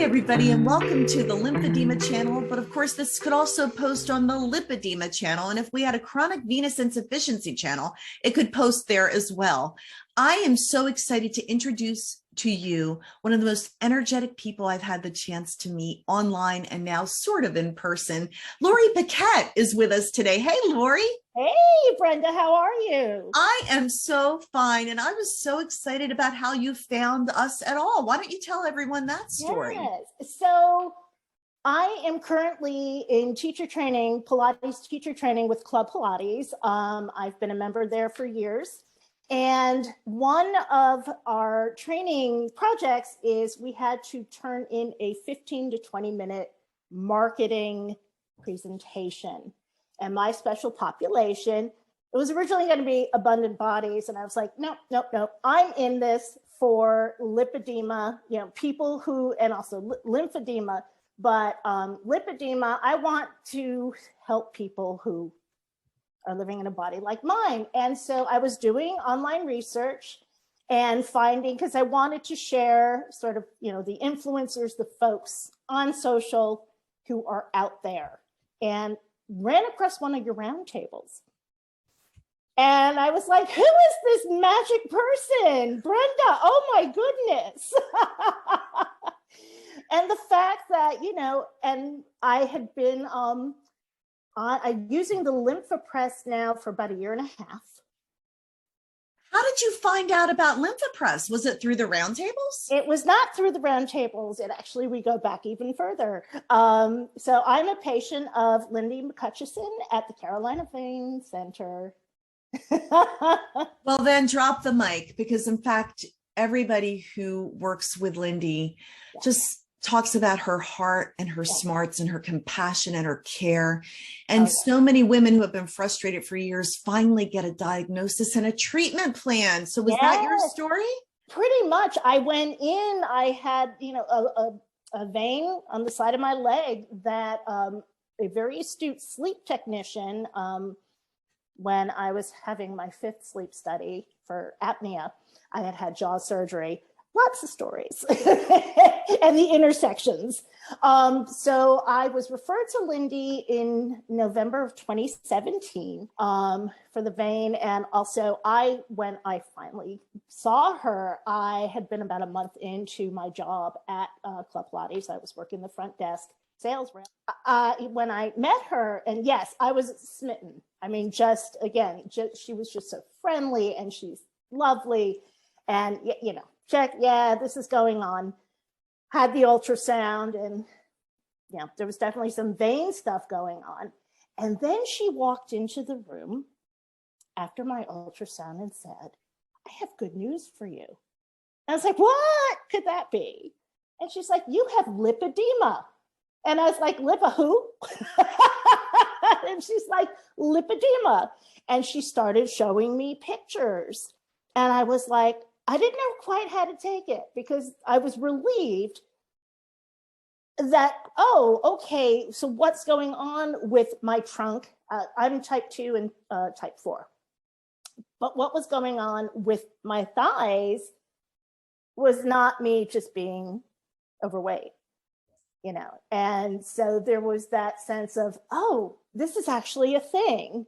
everybody, and welcome to the Lymphedema channel. But of course, this could also post on the Lipedema channel. And if we had a chronic venous insufficiency channel, it could post there as well. I am so excited to introduce to you one of the most energetic people I've had the chance to meet online and now sort of in person. Lori Paquette is with us today. Hey, Lori. Hey, Brenda, how are you? I am so fine. And I was so excited about how you found us at all. Why don't you tell everyone that story? Yes. So I am currently in teacher training, Pilates teacher training with Club Pilates. I've been a member there for years. And one of our training projects is we had to turn in a 15 to 20 minute marketing presentation. And my special population, it was originally going to be abundant bodies. And I was like, nope. I'm in this for lipedema, people who, and also lymphedema, but lipedema, I want to help people who are living in a body like mine. And so I was doing online research and finding, because I wanted to share sort of, the influencers, the folks on social who are out there, and ran across one of your roundtables. And I was like, who is this magic person? Brenda, oh my goodness. And the fact that, and I had been using the Lympha Press now for about a year and a half. How did you find out about Lympha Press? Was it through the roundtables? It was not through the roundtables. We go back even further. So I'm a patient of Lindy McHutchison at the Carolina Vein Center. Well, then drop the mic, because in fact, everybody who works with Lindy just talks about her heart and her smarts and her compassion and her care. And so many women who have been frustrated for years finally get a diagnosis and a treatment plan. So was that your story? Pretty much. I went in, I had, a vein on the side of my leg that a very astute sleep technician, when I was having my 5th sleep study for apnea, I had jaw surgery. Lots of stories and the intersections. So I was referred to Lindy in November of 2017 for the vein. And also when I finally saw her, I had been about a month into my job at Club Pilates. I was working the front desk sales rep. When I met her, and yes, I was smitten. I mean, she was just so friendly and she's lovely. And, check, this is going on. Had the ultrasound, and there was definitely some vein stuff going on. And then she walked into the room after my ultrasound and said, I have good news for you. And I was like, what could that be? And she's like, you have lipedema. And I was like, Lipa who? And she's like, lipedema. And she started showing me pictures. And I was like, I didn't know quite how to take it, because I was relieved that, okay, so what's going on with my trunk? I'm type 2 and type 4. But what was going on with my thighs was not me just being overweight, And so there was that sense of, this is actually a thing.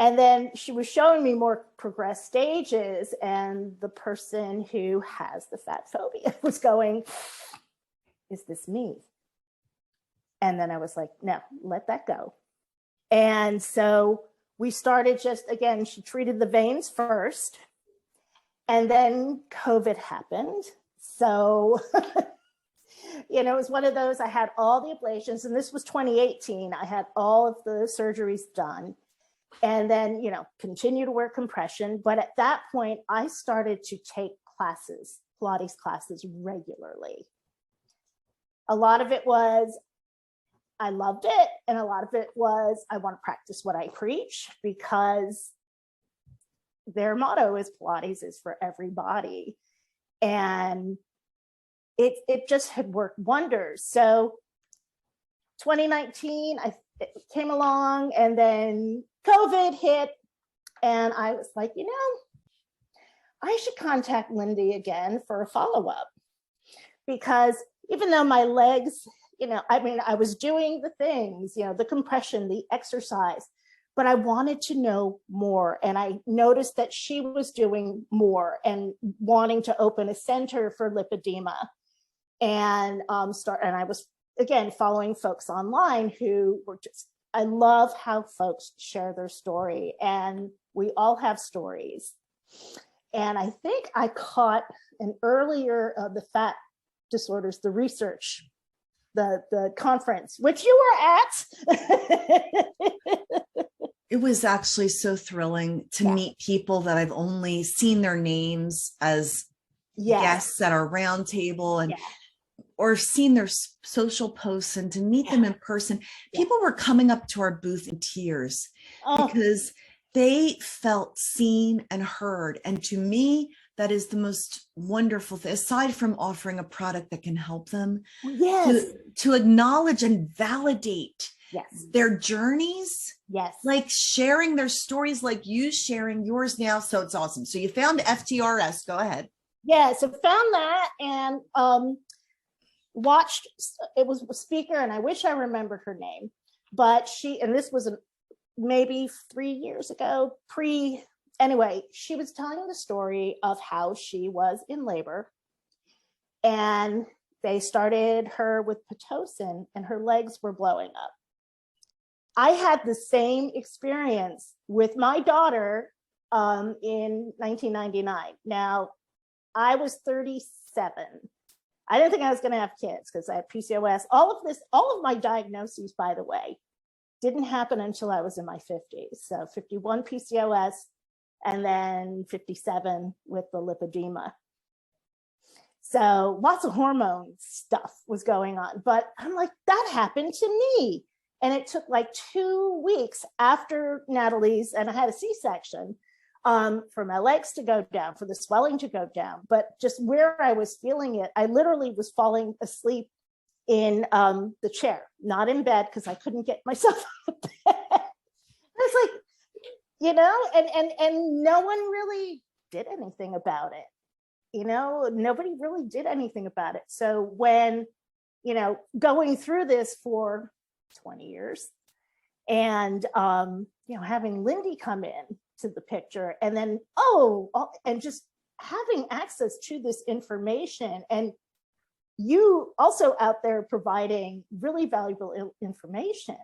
And then she was showing me more progressed stages, and the person who has the fat phobia was going, is this me? And then I was like, no, let that go. And so we started she treated the veins first, and then COVID happened. So, it was one of those, I had all the ablations, and this was 2018. I had all of the surgeries done. And then, continue to wear compression. But at that point, I started to take Pilates classes regularly. A lot of it was, I loved it. And a lot of it was, I want to practice what I preach, because their motto is Pilates is for everybody. And it just had worked wonders. So 2019, it came along, and then COVID hit, and I was like, I should contact Lindy again for a follow-up, because even though my legs, I mean, I was doing the things, the compression, the exercise, but I wanted to know more. And I noticed that she was doing more and wanting to open a center for lipedema. And and I was, again, following folks online who were I love how folks share their story, and we all have stories. And I think I caught an earlier the fat disorders, the research, the conference, which you were at. It was actually so thrilling to meet people that I've only seen their names as guests at our round table and or seen their social posts, and to meet them in person. People were coming up to our booth in tears because they felt seen and heard. And to me, that is the most wonderful thing, aside from offering a product that can help them, to acknowledge and validate their journeys, like sharing their stories, like you sharing yours now. So it's awesome. So you found FTRS. Go ahead. So found that and watched. It was a speaker, and I wish I remembered her name, but and this was maybe 3 years ago. Anyway, she was telling the story of how she was in labor, and they started her with Pitocin, and her legs were blowing up. I had the same experience with my daughter in 1999. Now, I was 37. I didn't think I was going to have kids because I had PCOS. All of my diagnoses, by the way, didn't happen until I was in my 50s. So 51 PCOS, and then 57 with the lipedema. So lots of hormone stuff was going on. But I'm like, that happened to me. And it took like 2 weeks after Natalie's, and I had a C-section, for my legs to go down, for the swelling to go down. But just where I was feeling it, I literally was falling asleep in the chair, not in bed, because I couldn't get myself out of bed. It's like, and no one really did anything about it. Nobody really did anything about it. So when, going through this for 20 years and, having Lindy come in to the picture, and then, and just having access to this information, and you also out there providing really valuable information.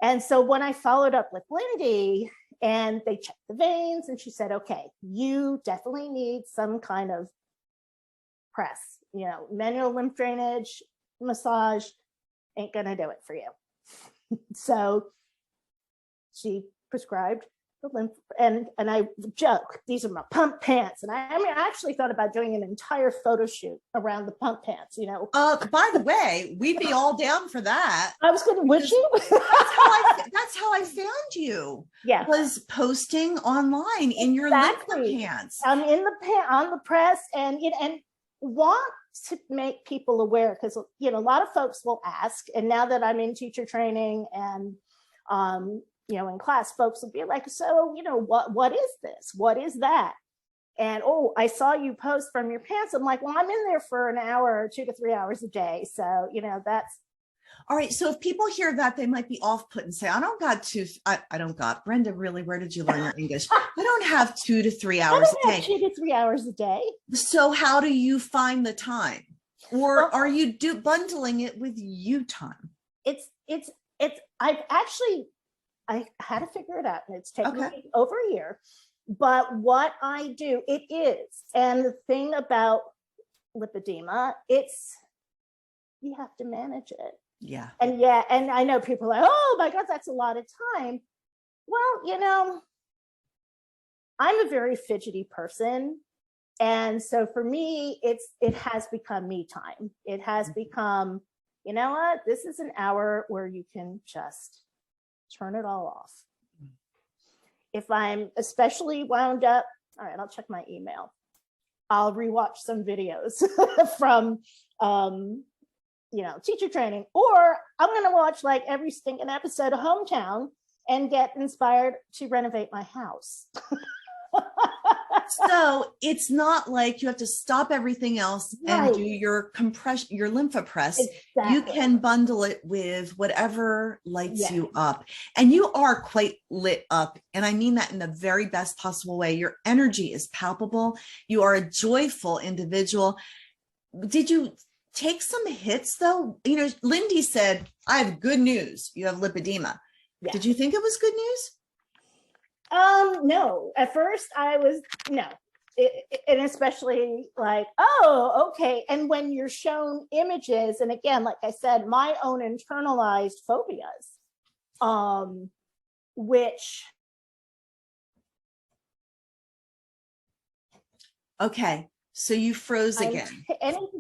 And so when I followed up with Lindy and they checked the veins, and she said, okay, you definitely need some kind of press, manual lymph drainage, massage ain't gonna do it for you. So she prescribed the lymph, and I joke, these are my pump pants. And I actually thought about doing an entire photo shoot around the pump pants, By the way, we'd be all down for that. I was gonna, would you? That's how I found you. Yeah. Was posting online in your Lympha pants. I'm in on the press, and want to make people aware, because a lot of folks will ask, and now that I'm in teacher training and in class, folks will be like, so what is this, what is that? And I saw you post from your pants. I'm like, well, I'm in there for an hour, 2 to 3 hours a day, so that's all right. So if people hear that, they might be off put and say, I don't got Brenda, really, where did you learn your English? I don't have 2 to 3 hours a day. 2 to 3 hours a day. So how do you find the time? Or are you bundling it with you time? I had to figure it out, and it's taken me over a year. But what I do, and the thing about lipedema, you have to manage it. Yeah. And I know people are like, oh my God, that's a lot of time. Well, I'm a very fidgety person. And so for me, it has become me time. It has become, you know what, this is an hour where you can just turn it all off. If I'm especially wound up, all right, I'll check my email. I'll rewatch some videos from, teacher training, or I'm going to watch like every stinking episode of Hometown and get inspired to renovate my house. So it's not like you have to stop everything else and do your compression, your Lympha Press. Exactly. You can bundle it with whatever lights Yeah. you up. And you are quite lit up. And I mean that in the very best possible way. Your energy is palpable. You are a joyful individual. Did you take some hits though? You know, Lindy said, I have good news. You have lipedema. Yeah. Did you think it was good news? No, at first I was, no. And especially like, oh, okay. And when you're shown images, and again, like I said, my own internalized phobias, which. Okay. So you froze again.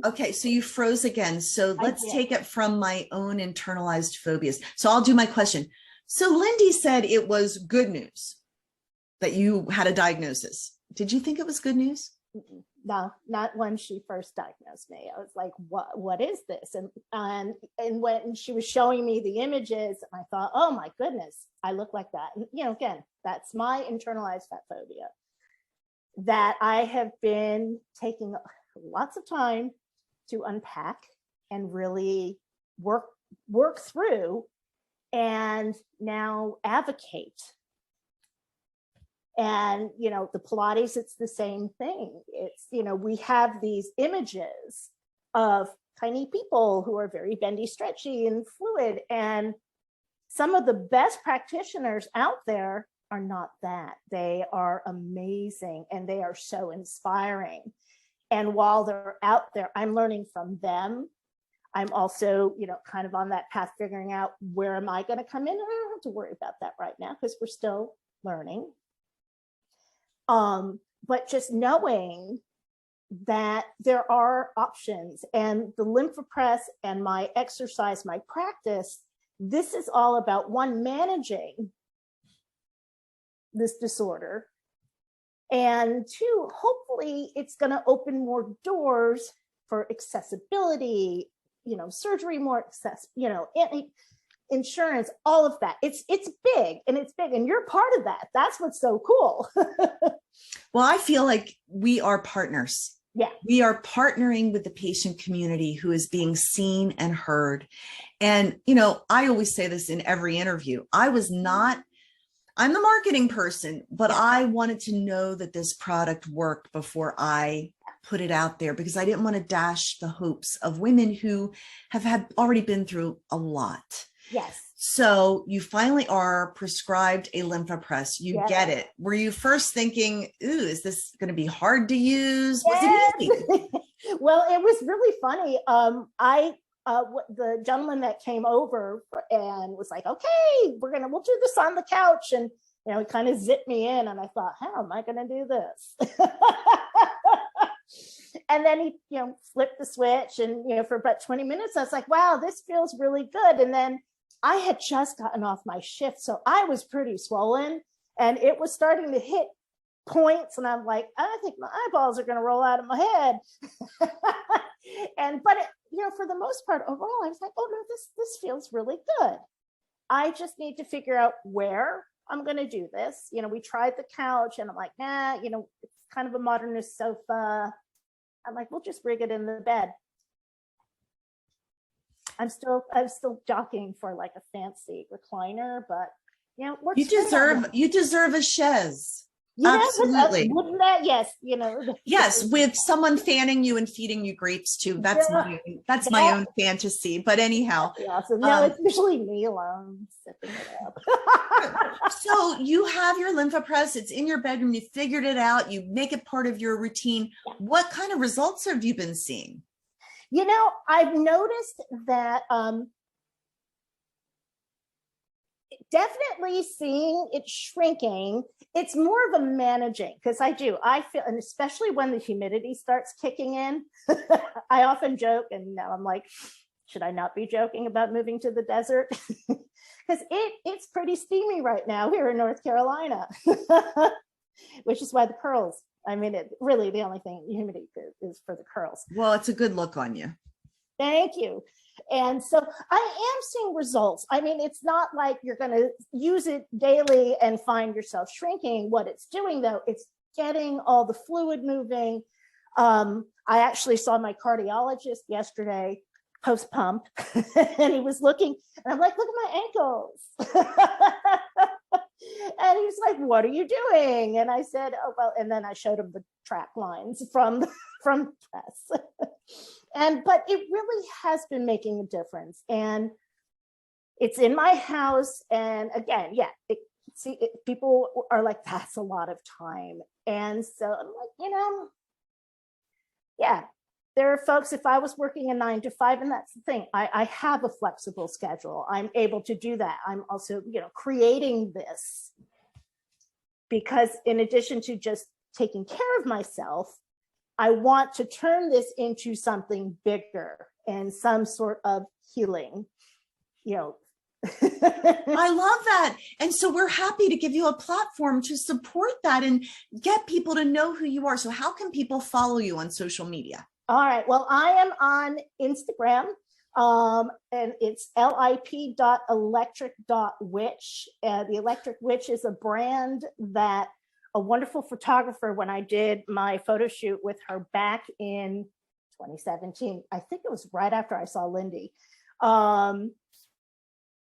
Okay, so you froze again. So let's take it from my own internalized phobias. So I'll do my question. So Lindy said it was good news that you had a diagnosis. Did you think it was good news? No, not when she first diagnosed me. I was like, what is this? And when she was showing me the images, I thought, oh my goodness, I look like that. And, you know, again, that's my internalized fat phobia that I have been taking lots of time to unpack and really work through and now advocate. And, you know, the Pilates, it's the same thing. It's, you know, we have these images of tiny people who are very bendy, stretchy, and fluid. And some of the best practitioners out there are not that. They are amazing and they are so inspiring. And while they're out there, I'm learning from them. I'm also, you know, kind of on that path, figuring out where am I going to come in? I don't have to worry about that right now because we're still learning. But just knowing that there are options, and the Lympha Press and my exercise, my practice, this is all about one, managing this disorder, and two, hopefully it's going to open more doors for accessibility, you know, surgery more access, you know, insurance, all of that. It's big, and you're part of that. That's what's so cool. Well, I feel like we are partners. Yeah. We are partnering with the patient community who is being seen and heard. And, you know, I always say this in every interview. I'm the marketing person, but I wanted to know that this product worked before I put it out there, because I didn't want to dash the hopes of women who have already been through a lot. Yes. So you finally are prescribed a Lympha Press. You get it. Were you first thinking, ooh, is this going to be hard to use? Was it easy? Well, it was really funny. The gentleman that came over and was like, okay, we'll do this on the couch. And, you know, he kind of zipped me in, and I thought, how am I going to do this? And then he, you know, flipped the switch, and, you know, for about 20 minutes, I was like, wow, this feels really good. And then I had just gotten off my shift, so I was pretty swollen, and it was starting to hit points, and I'm like, I think my eyeballs are going to roll out of my head. But it, you know, for the most part, overall, I was like, oh no, this feels really good. I just need to figure out where I'm going to do this. You know, we tried the couch, and I'm like, nah, you know, it's kind of a modernist sofa. I'm like, we'll just rig it in the bed. I'm still jockeying for like a fancy recliner, but, you know, you deserve a chaise. You know, absolutely. Wouldn't that? Yes. You know. Yes, with someone fanning you and feeding you grapes too. That's my own fantasy. But anyhow, awesome. No, it's usually me alone sipping it up. So you have your Lympha Press. It's in your bedroom. You figured it out. You make it part of your routine. Yeah. What kind of results have you been seeing? You know, I've noticed that definitely seeing it shrinking. It's more of a managing, because I feel, and especially when the humidity starts kicking in, I often joke, and now I'm like, should I not be joking about moving to the desert? Because it's pretty steamy right now here in North Carolina, which is why the curls. I mean, really the only thing humidity is for the curls. Well, it's a good look on you. Thank you. And so I am seeing results. I mean, it's not like you're going to use it daily and find yourself shrinking. What it's doing, though, it's getting all the fluid moving. I actually saw my cardiologist yesterday post pump and he was looking and I'm like, look at my ankles. And he's like, what are you doing? And I said, oh, well, and then I showed him the track lines from press. But it really has been making a difference. And it's in my house. And again, yeah, people are like, that's a lot of time. And so I'm like, yeah, there are folks, if I was working a 9 to 5, and that's the thing, I have a flexible schedule. I'm able to do that. I'm also, creating this because in addition to just taking care of myself, I want to turn this into something bigger and some sort of healing, I love that. And so we're happy to give you a platform to support that and get people to know who you are. So how can people follow you on social media? All right. Well, I am on Instagram and it's lip.electric.witch. The Electric Witch is a brand that a wonderful photographer, when I did my photo shoot with her back in 2017, I think it was right after I saw Lindy,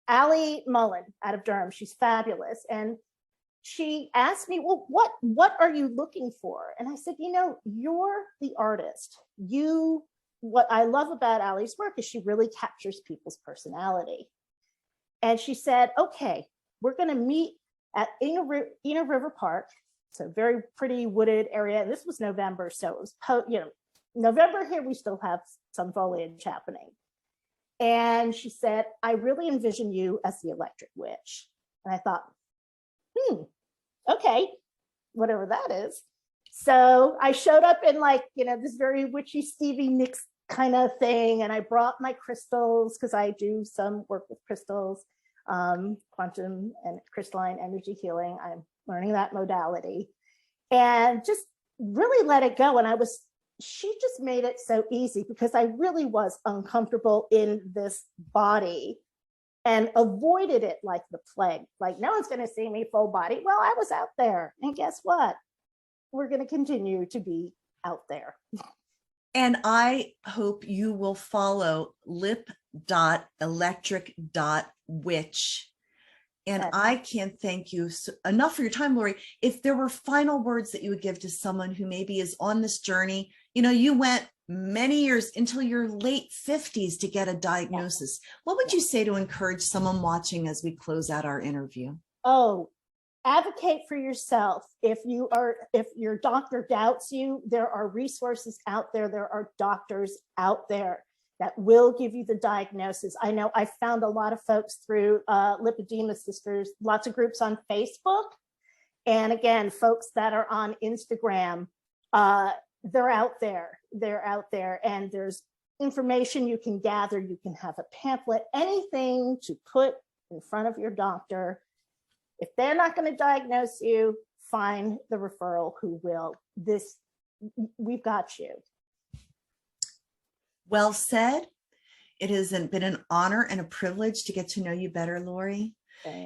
Allie Mullen out of Durham. She's fabulous. And she asked me, well, what are you looking for? And I said, you're the artist. What I love about Allie's work is she really captures people's personality. And she said, okay, we're going to meet at Eno River Park. It's a very pretty wooded area. And this was November. So it was, November here, we still have some foliage happening. And she said, I really envision you as the Electric Witch. And I thought, okay, whatever that is. So I showed up in this very witchy Stevie Nicks kind of thing. And I brought my crystals because I do some work with crystals, quantum and crystalline energy healing. I'm learning that modality and just really let it go. And she just made it so easy because I really was uncomfortable in this body and avoided it like the plague. Like, no one's going to see me full body. Well, I was out there. And guess what? We're going to continue to be out there. And I hope you will follow lip.electric.witch. And I can't thank you enough for your time, Lori. If there were final words that you would give to someone who maybe is on this journey, you went many years until your late 50s to get a diagnosis. What would you say to encourage someone watching as we close out our interview? Oh, advocate for yourself. If your doctor doubts you, there are resources out there. There are doctors out there that will give you the diagnosis. I know I found a lot of folks through Lipedema Sisters, lots of groups on Facebook. And again, folks that are on Instagram, they're out there. They're out there. And there's information you can gather. You can have a pamphlet, anything to put in front of your doctor. If they're not going to diagnose you, find the referral who will. We've got you. Well said. It has been an honor and a privilege to get to know you better, Lori.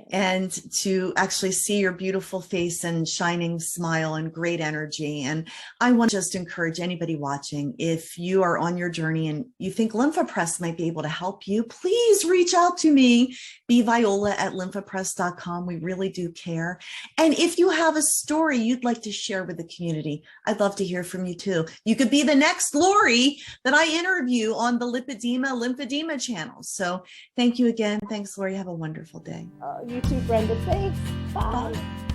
And to actually see your beautiful face and shining smile and great energy. And I want to just encourage anybody watching, if you are on your journey and you think Lympha Press might be able to help you, please reach out to me, bviola@lymphapress.com. We really do care. And if you have a story you'd like to share with the community, I'd love to hear from you too. You could be the next Lori that I interview on the Lymphedema channel. So thank you again. Thanks, Lori. Have a wonderful day. You too, Brenda. Thanks. Bye. Bye.